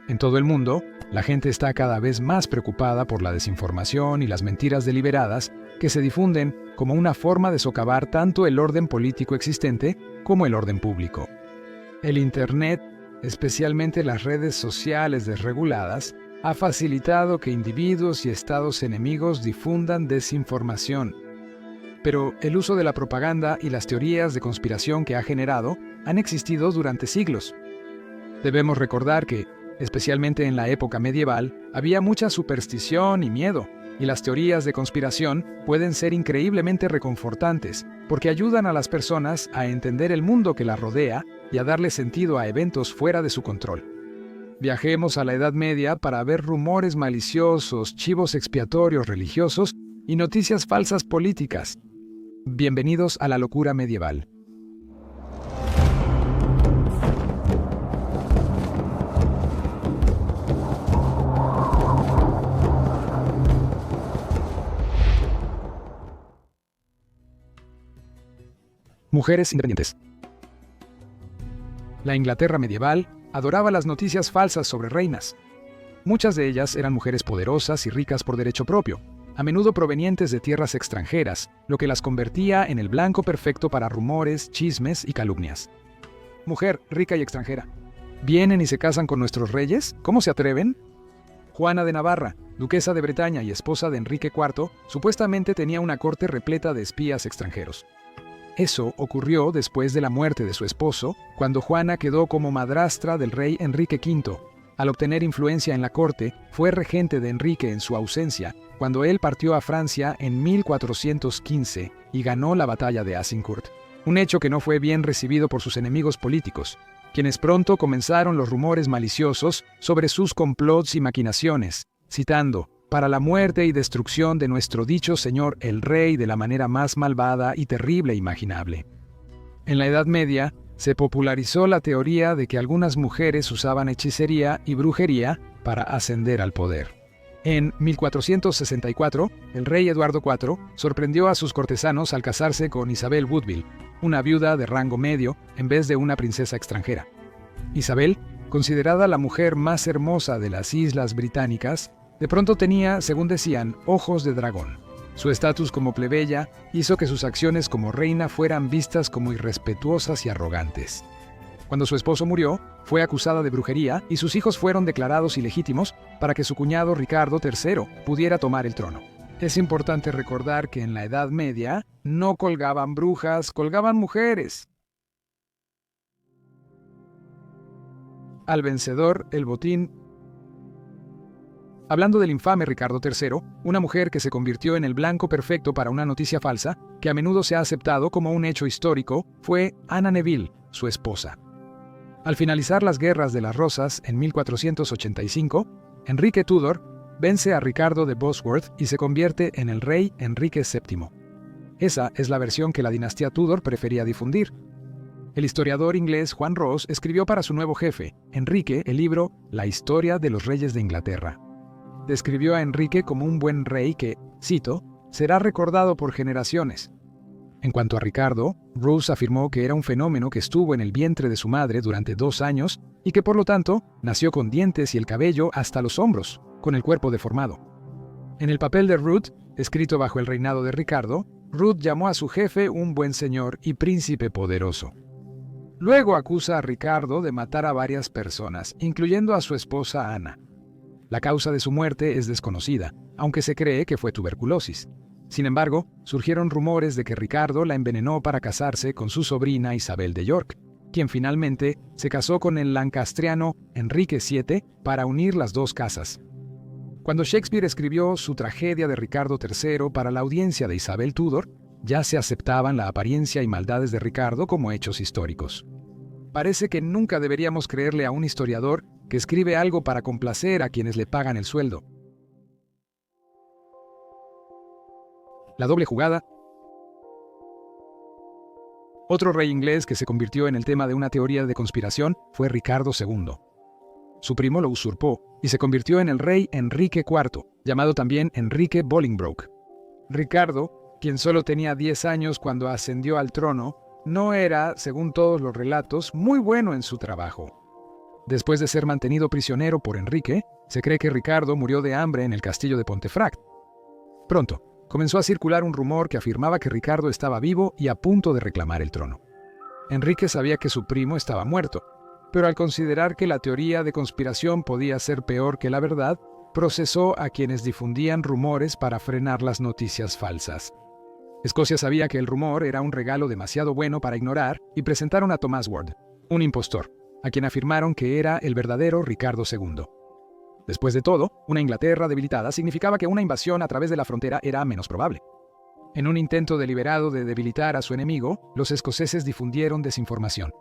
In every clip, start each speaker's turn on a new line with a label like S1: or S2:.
S1: En todo el mundo, la gente está cada vez más preocupada por la desinformación y las mentiras deliberadas que se difunden como una forma de socavar tanto el orden político existente como el orden público. El Internet, especialmente las redes sociales desreguladas, ha facilitado que individuos y estados enemigos difundan desinformación. Pero el uso de la propaganda y las teorías de conspiración que ha generado han existido durante siglos. Debemos recordar que, especialmente en la época medieval, había mucha superstición y miedo, y las teorías de conspiración pueden ser increíblemente reconfortantes, porque ayudan a las personas a entender el mundo que las rodea y a darle sentido a eventos fuera de su control. Viajemos a la Edad Media para ver rumores maliciosos, chivos expiatorios religiosos y noticias falsas políticas. Bienvenidos a la locura medieval. Mujeres independientes. La Inglaterra medieval adoraba las noticias falsas sobre reinas. Muchas de ellas eran mujeres poderosas y ricas por derecho propio, a menudo provenientes de tierras extranjeras, lo que las convertía en el blanco perfecto para rumores, chismes y calumnias. Mujer rica y extranjera. ¿Vienen y se casan con nuestros reyes? ¿Cómo se atreven? Juana de Navarra, duquesa de Bretaña y esposa de Enrique IV, supuestamente tenía una corte repleta de espías extranjeros. Eso ocurrió después de la muerte de su esposo, cuando Juana quedó como madrastra del rey Enrique V. Al obtener influencia en la corte, fue regente de Enrique en su ausencia, cuando él partió a Francia en 1415 y ganó la batalla de Azincourt. Un hecho que no fue bien recibido por sus enemigos políticos, quienes pronto comenzaron los rumores maliciosos sobre sus complots y maquinaciones, citando: para la muerte y destrucción de nuestro dicho señor el rey de la manera más malvada y terrible imaginable. En la Edad Media, se popularizó la teoría de que algunas mujeres usaban hechicería y brujería para ascender al poder. En 1464, el rey Eduardo IV sorprendió a sus cortesanos al casarse con Isabel Woodville, una viuda de rango medio, en vez de una princesa extranjera. Isabel, considerada la mujer más hermosa de las Islas Británicas, de pronto tenía, según decían, ojos de dragón. Su estatus como plebeya hizo que sus acciones como reina fueran vistas como irrespetuosas y arrogantes. Cuando su esposo murió, fue acusada de brujería y sus hijos fueron declarados ilegítimos para que su cuñado Ricardo III pudiera tomar el trono. Es importante recordar que en la Edad Media no colgaban brujas, colgaban mujeres. Al vencedor, el botín. Hablando del infame Ricardo III, una mujer que se convirtió en el blanco perfecto para una noticia falsa, que a menudo se ha aceptado como un hecho histórico, fue Anna Neville, su esposa. Al finalizar las guerras de las Rosas en 1485, Enrique Tudor vence a Ricardo de Bosworth y se convierte en el rey Enrique VII. Esa es la versión que la dinastía Tudor prefería difundir. El historiador inglés Juan Ross escribió para su nuevo jefe, Enrique, el libro La historia de los reyes de Inglaterra. Describió a Enrique como un buen rey que, cito, será recordado por generaciones. En cuanto a Ricardo, Ross afirmó que era un fenómeno que estuvo en el vientre de su madre durante 2 años y que por lo tanto nació con dientes y el cabello hasta los hombros, con el cuerpo deformado. En el papel de Ruth, escrito bajo el reinado de Ricardo, Ruth llamó a su jefe un buen señor y príncipe poderoso. Luego acusa a Ricardo de matar a varias personas, incluyendo a su esposa Ana. La causa de su muerte es desconocida, aunque se cree que fue tuberculosis. Sin embargo, surgieron rumores de que Ricardo la envenenó para casarse con su sobrina Isabel de York, quien finalmente se casó con el lancastriano Enrique VII para unir las dos casas. Cuando Shakespeare escribió su tragedia de Ricardo III para la audiencia de Isabel Tudor, ya se aceptaban la apariencia y maldades de Ricardo como hechos históricos. Parece que nunca deberíamos creerle a un historiador que escribe algo para complacer a quienes le pagan el sueldo. La doble jugada. Otro rey inglés que se convirtió en el tema de una teoría de conspiración fue Ricardo II. Su primo lo usurpó y se convirtió en el rey Enrique IV, llamado también Enrique Bolingbroke. Ricardo, quien solo tenía 10 años cuando ascendió al trono, no era, según todos los relatos, muy bueno en su trabajo. Después de ser mantenido prisionero por Enrique, se cree que Ricardo murió de hambre en el castillo de Pontefract. Pronto, comenzó a circular un rumor que afirmaba que Ricardo estaba vivo y a punto de reclamar el trono. Enrique sabía que su primo estaba muerto, pero al considerar que la teoría de conspiración podía ser peor que la verdad, procesó a quienes difundían rumores para frenar las noticias falsas. Escocia sabía que el rumor era un regalo demasiado bueno para ignorar y presentaron a Thomas Ward, un impostor, a quien afirmaron que era el verdadero Ricardo II. Después de todo, una Inglaterra debilitada significaba que una invasión a través de la frontera era menos probable. En un intento deliberado de debilitar a su enemigo, los escoceses difundieron desinformación.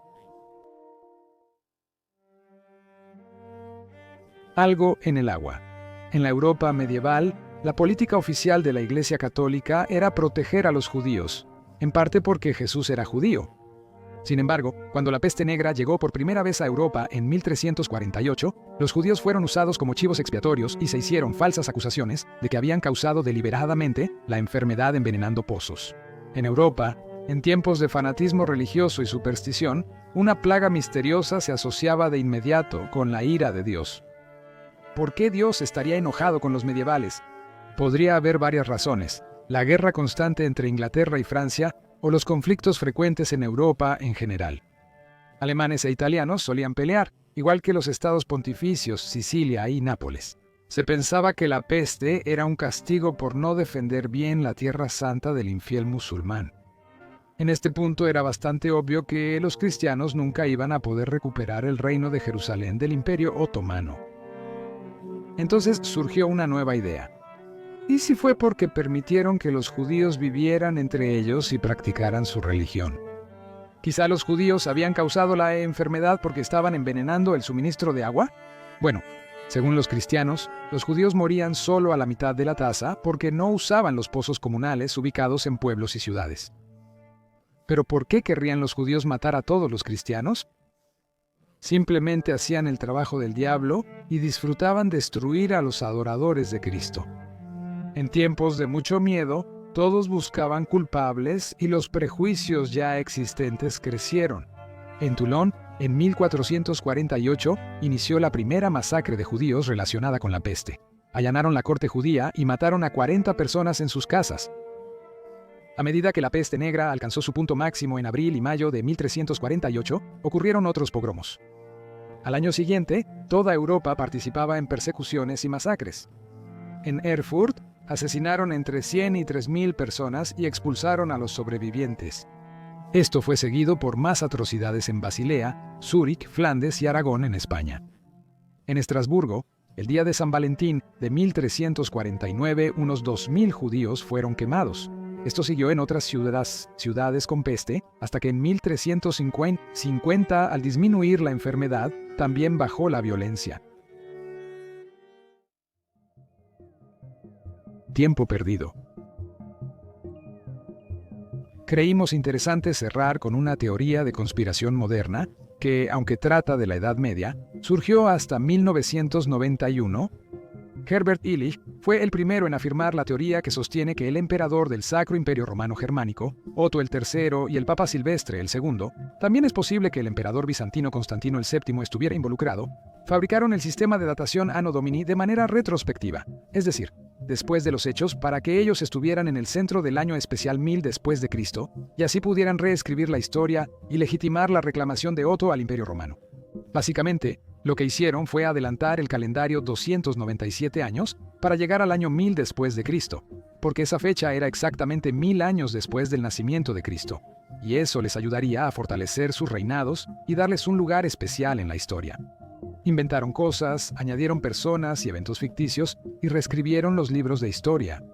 S1: Algo en el agua. En la Europa medieval, la política oficial de la Iglesia Católica era proteger a los judíos, en parte porque Jesús era judío. Sin embargo, cuando la peste negra llegó por primera vez a Europa en 1348, los judíos fueron usados como chivos expiatorios y se hicieron falsas acusaciones de que habían causado deliberadamente la enfermedad envenenando pozos. En Europa, en tiempos de fanatismo religioso y superstición, una plaga misteriosa se asociaba de inmediato con la ira de Dios. ¿Por qué Dios estaría enojado con los medievales? Podría haber varias razones: la guerra constante entre Inglaterra y Francia o los conflictos frecuentes en Europa en general. Alemanes e italianos solían pelear, igual que los estados pontificios, Sicilia y Nápoles. Se pensaba que la peste era un castigo por no defender bien la tierra santa del infiel musulmán. En este punto era bastante obvio que los cristianos nunca iban a poder recuperar el reino de Jerusalén del Imperio Otomano. Entonces surgió una nueva idea. ¿Y si fue porque permitieron que los judíos vivieran entre ellos y practicaran su religión? ¿Quizá los judíos habían causado la enfermedad porque estaban envenenando el suministro de agua? Bueno, según los cristianos, los judíos morían solo a la mitad de la tasa porque no usaban los pozos comunales ubicados en pueblos y ciudades. ¿Pero por qué querrían los judíos matar a todos los cristianos? Simplemente hacían el trabajo del diablo y disfrutaban destruir a los adoradores de Cristo. En tiempos de mucho miedo, todos buscaban culpables y los prejuicios ya existentes crecieron. En Toulon, en 1448, inició la primera masacre de judíos relacionada con la peste. Allanaron la corte judía y mataron a 40 personas en sus casas. A medida que la peste negra alcanzó su punto máximo en abril y mayo de 1348, ocurrieron otros pogromos. Al año siguiente, toda Europa participaba en persecuciones y masacres. En Erfurt, asesinaron entre 100 y 3.000 personas y expulsaron a los sobrevivientes. Esto fue seguido por más atrocidades en Basilea, Zúrich, Flandes y Aragón en España. En Estrasburgo, el día de San Valentín de 1349, unos 2.000 judíos fueron quemados. Esto siguió en otras ciudades con peste, hasta que en 1350, al disminuir la enfermedad, también bajó la violencia. Tiempo perdido. Creímos interesante cerrar con una teoría de conspiración moderna que, aunque trata de la Edad Media, surgió hasta 1991. Herbert Illich fue el primero en afirmar la teoría que sostiene que el emperador del Sacro Imperio Romano Germánico, Otto el III, y el Papa Silvestre el II, también es posible que el emperador bizantino Constantino el VII estuviera involucrado, fabricaron el sistema de datación Anno Domini de manera retrospectiva, es decir, después de los hechos, para que ellos estuvieran en el centro del año especial 1000 después de Cristo, y así pudieran reescribir la historia y legitimar la reclamación de Otto al Imperio Romano. Básicamente, lo que hicieron fue adelantar el calendario 297 años para llegar al año 1000 después de Cristo, porque esa fecha era exactamente 1000 años después del nacimiento de Cristo, y eso les ayudaría a fortalecer sus reinados y darles un lugar especial en la historia. Inventaron cosas, añadieron personas y eventos ficticios y reescribieron los libros de historia.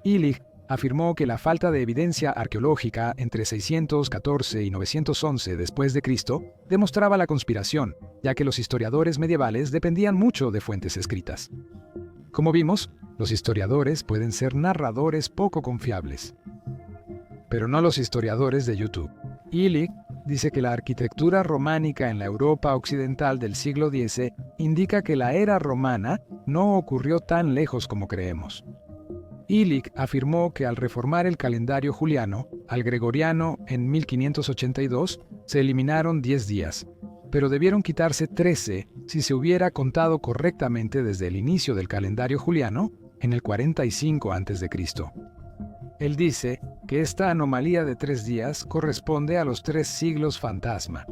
S1: Illich afirmó que la falta de evidencia arqueológica entre 614 y 911 después de Cristo demostraba la conspiración, ya que los historiadores medievales dependían mucho de fuentes escritas. Como vimos, los historiadores pueden ser narradores poco confiables, pero no los historiadores de YouTube. Illich dice que la arquitectura románica en la Europa occidental del siglo X indica que la era romana no ocurrió tan lejos como creemos. Illich afirmó que al reformar el calendario juliano al gregoriano en 1582, se eliminaron 10 días. pero debieron quitarse 13 si se hubiera contado correctamente desde el inicio del calendario juliano en el 45 a.C. Él dice que esta anomalía de 3 días corresponde a los 3 siglos fantasma.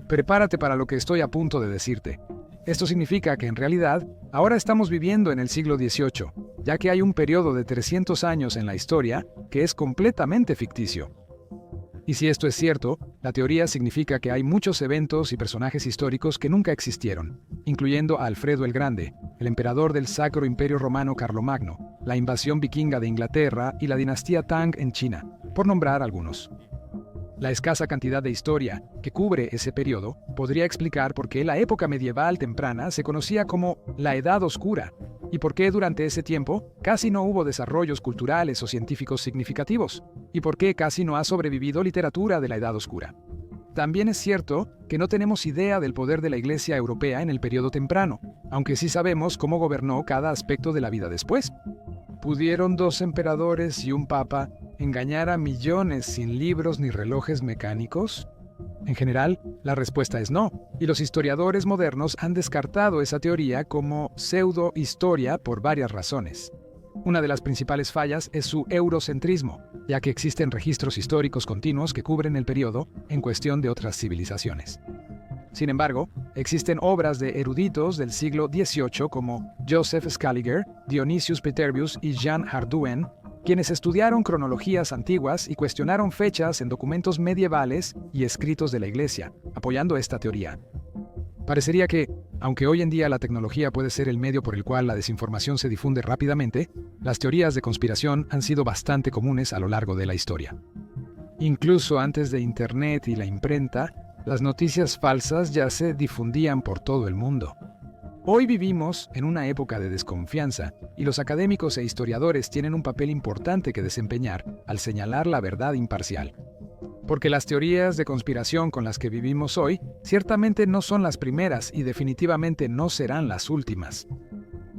S1: Prepárate para lo que estoy a punto de decirte. Esto significa que en realidad ahora estamos viviendo en el siglo XVIII, ya que hay un periodo de 300 años en la historia que es completamente ficticio. Y si esto es cierto, la teoría significa que hay muchos eventos y personajes históricos que nunca existieron, incluyendo a Alfredo el Grande, el emperador del Sacro Imperio Romano Carlomagno, la invasión vikinga de Inglaterra y la dinastía Tang en China, por nombrar algunos. La escasa cantidad de historia que cubre ese periodo podría explicar por qué la época medieval temprana se conocía como la Edad Oscura y por qué durante ese tiempo casi no hubo desarrollos culturales o científicos significativos, y por qué casi no ha sobrevivido literatura de la Edad Oscura. También es cierto que no tenemos idea del poder de la Iglesia europea en el periodo temprano, aunque sí sabemos cómo gobernó cada aspecto de la vida después. ¿Pudieron 2 emperadores y un papa engañar a millones sin libros ni relojes mecánicos? En general, la respuesta es no, y los historiadores modernos han descartado esa teoría como pseudo-historia por varias razones. Una de las principales fallas es su eurocentrismo, ya que existen registros históricos continuos que cubren el periodo en cuestión de otras civilizaciones. Sin embargo, existen obras de eruditos del siglo XVIII como Joseph Scaliger, Dionysius Peterbius y Jean Hardouin, quienes estudiaron cronologías antiguas y cuestionaron fechas en documentos medievales y escritos de la Iglesia, apoyando esta teoría. Parecería que, aunque hoy en día la tecnología puede ser el medio por el cual la desinformación se difunde rápidamente, las teorías de conspiración han sido bastante comunes a lo largo de la historia. Incluso antes de Internet y la imprenta, las noticias falsas ya se difundían por todo el mundo. Hoy vivimos en una época de desconfianza y los académicos e historiadores tienen un papel importante que desempeñar al señalar la verdad imparcial. Porque las teorías de conspiración con las que vivimos hoy ciertamente no son las primeras y definitivamente no serán las últimas.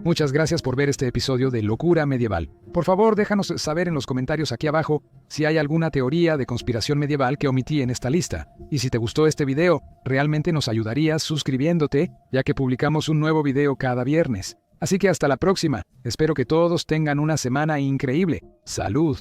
S1: Muchas gracias por ver este episodio de Locura Medieval. Por favor, déjanos saber en los comentarios aquí abajo si hay alguna teoría de conspiración medieval que omití en esta lista. Y si te gustó este video, realmente nos ayudarías suscribiéndote, ya que publicamos un nuevo video cada viernes. Así que hasta la próxima. Espero que todos tengan una semana increíble. ¡Salud!